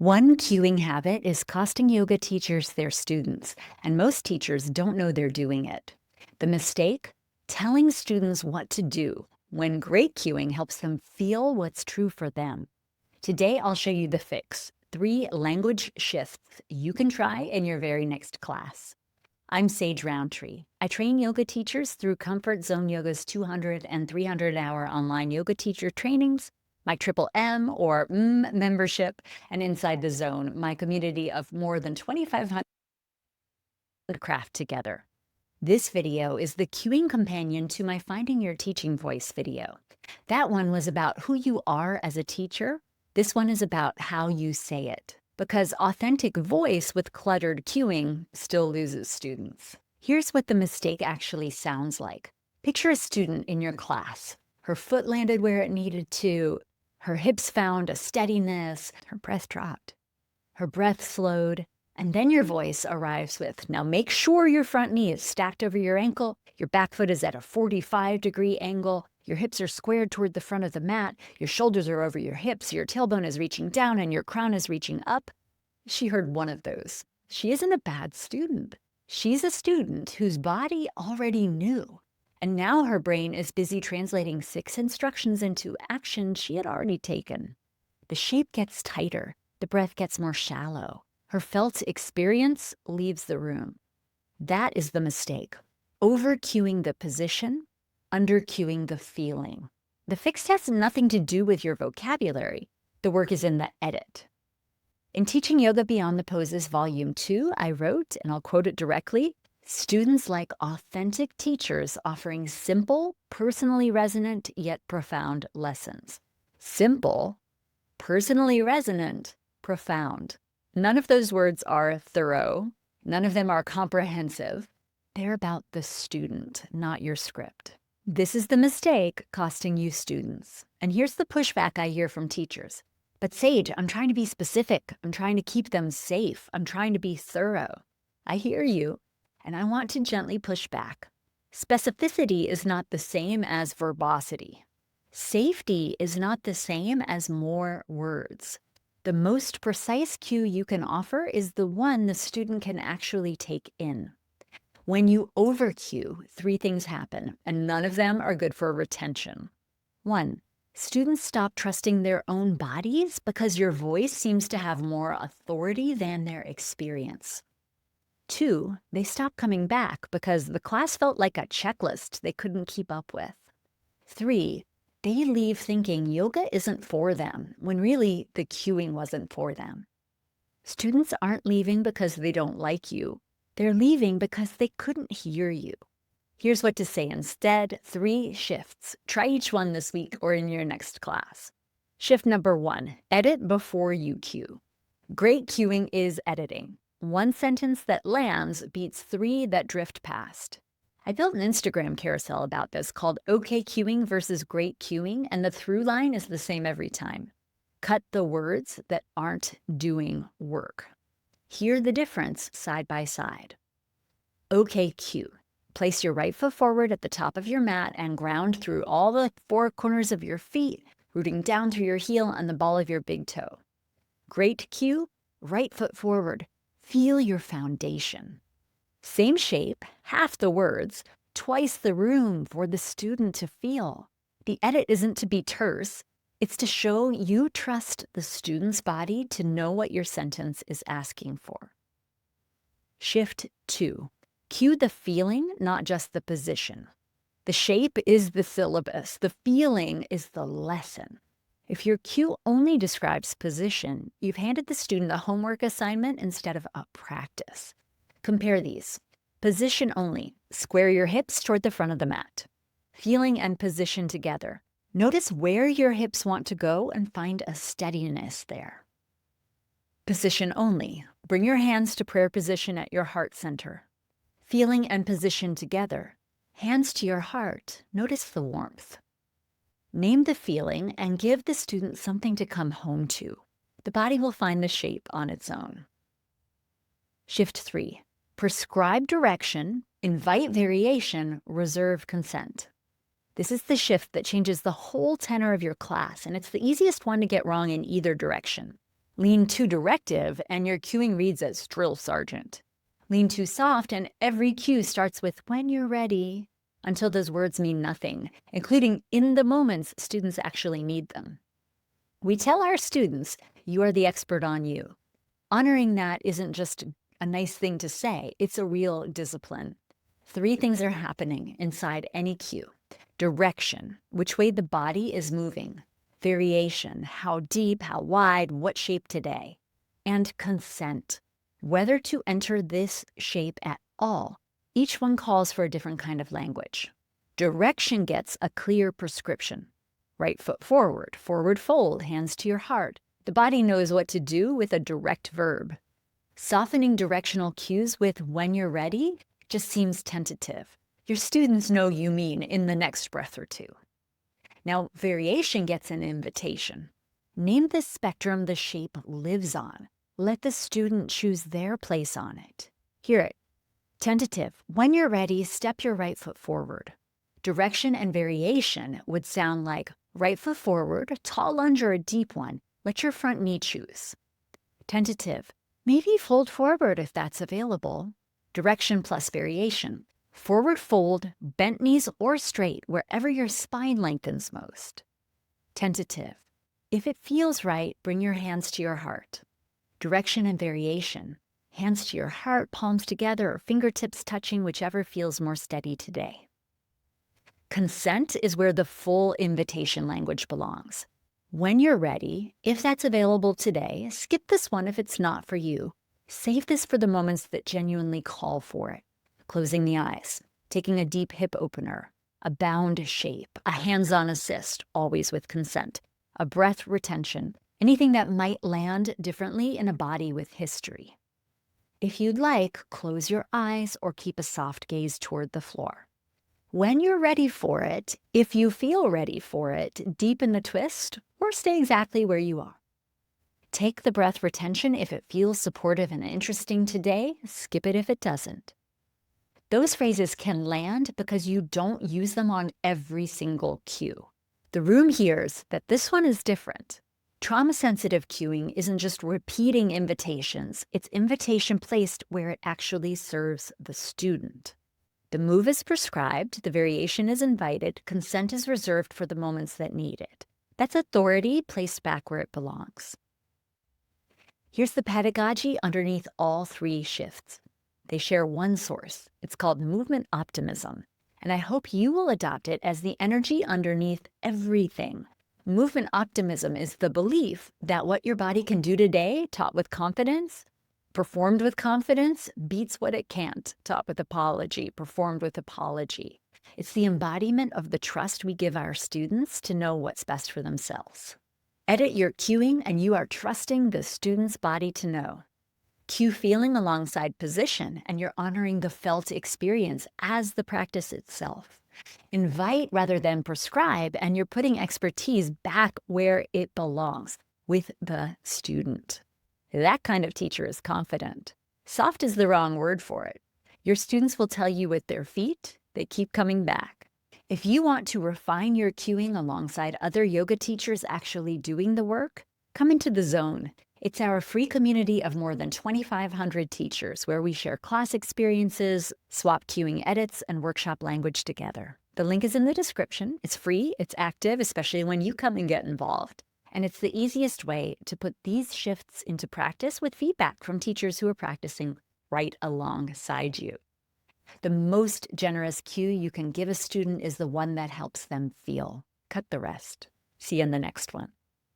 One cueing habit is costing yoga teachers their students, and most teachers don't know they're doing it. The mistake? Telling students what to do, when great cueing helps them feel what's true for them. Today, I'll show you the fix, 3 language shifts you can try in your very next class. I'm Sage Rountree. I train yoga teachers through Comfort Zone Yoga's 200 and 300-hour online yoga teacher trainings, my Triple M or membership, and Inside the Zone, my community of more than 2,500 craft together. This video is the cueing companion to my Finding Your Teaching Voice video. That one was about who you are as a teacher. This one is about how you say it, because authentic voice with cluttered cueing still loses students. Here's what the mistake actually sounds like. Picture a student in your class. Her foot landed where it needed to, her hips found a steadiness, her breath dropped, her breath slowed, and then your voice arrives with, now make sure your front knee is stacked over your ankle, your back foot is at a 45-degree angle, your hips are squared toward the front of the mat, your shoulders are over your hips, your tailbone is reaching down, and your crown is reaching up. She heard one of those. She isn't a bad student. She's a student whose body already knew. And now her brain is busy translating 6 instructions into action she had already taken. The shape gets tighter. The breath gets more shallow. Her felt experience leaves the room. That is the mistake. Over-cueing the position, under-cueing the feeling. The fix has nothing to do with your vocabulary. The work is in the edit. In Teaching Yoga Beyond the Poses Volume 2, I wrote, and I'll quote it directly, students like authentic teachers offering simple, personally resonant, yet profound lessons. Simple, personally resonant, profound. None of those words are thorough. None of them are comprehensive. They're about the student, not your script. This is the mistake costing you students. And here's the pushback I hear from teachers. But Sage, I'm trying to be specific. I'm trying to keep them safe. I'm trying to be thorough. I hear you, and I want to gently push back. Specificity is not the same as verbosity. Safety is not the same as more words. The most precise cue you can offer is the one the student can actually take in. When you over-cue, 3 things happen, and none of them are good for retention. 1, students stop trusting their own bodies because your voice seems to have more authority than their experience. 2, they stop coming back because the class felt like a checklist they couldn't keep up with. 3, they leave thinking yoga isn't for them, when really the cueing wasn't for them. Students aren't leaving because they don't like you. They're leaving because they couldn't hear you. Here's what to say instead, 3 shifts. Try each one this week or in your next class. Shift number 1, edit before you cue. Great cueing is editing. 1 sentence that lands beats 3 that drift past. I built an Instagram carousel about this called OK Cueing versus Great Cueing, and the through line is the same every time. Cut the words that aren't doing work. Hear the difference side by side. OK cue. Place your right foot forward at the top of your mat and ground through all the 4 corners of your feet, rooting down through your heel and the ball of your big toe. Great cue, right foot forward. Feel your foundation. Same shape, half the words, twice the room for the student to feel. The edit isn't to be terse. It's to show you trust the student's body to know what your sentence is asking for. Shift 2. Cue the feeling, not just the position. The shape is the syllabus. The feeling is the lesson. If your cue only describes position, you've handed the student a homework assignment instead of a practice. Compare these. Position only. Square your hips toward the front of the mat. Feeling and position together. Notice where your hips want to go and find a steadiness there. Position only. Bring your hands to prayer position at your heart center. Feeling and position together. Hands to your heart. Notice the warmth. Name the feeling and give the student something to come home to. The body will find the shape on its own. Shift 3. Prescribe direction, invite variation, reserve consent. This is the shift that changes the whole tenor of your class, and it's the easiest one to get wrong in either direction. Lean too directive, and your cueing reads as drill sergeant. Lean too soft, and every cue starts with when you're ready, until those words mean nothing, including in the moments students actually need them. We tell our students, you are the expert on you. Honoring that isn't just a nice thing to say, it's a real discipline. 3 things are happening inside any cue. Direction, which way the body is moving. Variation, how deep, how wide, what shape today. And consent, whether to enter this shape at all. Each one calls for a different kind of language. Direction gets a clear prescription. Right foot forward, forward fold, hands to your heart. The body knows what to do with a direct verb. Softening directional cues with when you're ready just seems tentative. Your students know you mean in the next breath or two. Now, variation gets an invitation. Name the spectrum the shape lives on. Let the student choose their place on it. Hear it. Tentative. When you're ready, step your right foot forward. Direction and variation would sound like right foot forward, a tall lunge or a deep one. Let your front knee choose. Tentative. Maybe fold forward if that's available. Direction plus variation. Forward fold, bent knees or straight, wherever your spine lengthens most. Tentative. If it feels right, bring your hands to your heart. Direction and variation. Hands to your heart, palms together, or fingertips touching, whichever feels more steady today. Consent is where the full invitation language belongs. When you're ready, if that's available today, skip this one if it's not for you. Save this for the moments that genuinely call for it. Closing the eyes, taking a deep hip opener, a bound shape, a hands-on assist, always with consent, a breath retention, anything that might land differently in a body with history. If you'd like, close your eyes or keep a soft gaze toward the floor. When you're ready for it, if you feel ready for it, deepen the twist or stay exactly where you are. Take the breath retention if it feels supportive and interesting today, skip it if it doesn't. Those phrases can land because you don't use them on every single cue. The room hears that this one is different. Trauma-sensitive cueing isn't just repeating invitations, it's invitation placed where it actually serves the student. The move is prescribed, the variation is invited, consent is reserved for the moments that need it. That's authority placed back where it belongs. Here's the pedagogy underneath all 3 shifts. They share one source. It's called movement optimism, and I hope you will adopt it as the energy underneath everything. Movement optimism is the belief that what your body can do today, taught with confidence, performed with confidence, beats what it can't, taught with apology, performed with apology. It's the embodiment of the trust we give our students to know what's best for themselves. Edit your cueing and you are trusting the student's body to know. Cue feeling alongside position, and you're honoring the felt experience as the practice itself. Invite rather than prescribe, and you're putting expertise back where it belongs, with the student. That kind of teacher is confident. Soft is the wrong word for it. Your students will tell you with their feet, they keep coming back. If you want to refine your cueing alongside other yoga teachers actually doing the work, come into the zone. It's our free community of more than 2,500 teachers where we share class experiences, swap cueing edits, and workshop language together. The link is in the description. It's free, it's active, especially when you come and get involved. And it's the easiest way to put these shifts into practice with feedback from teachers who are practicing right alongside you. The most generous cue you can give a student is the one that helps them feel. Cut the rest. See you in the next one.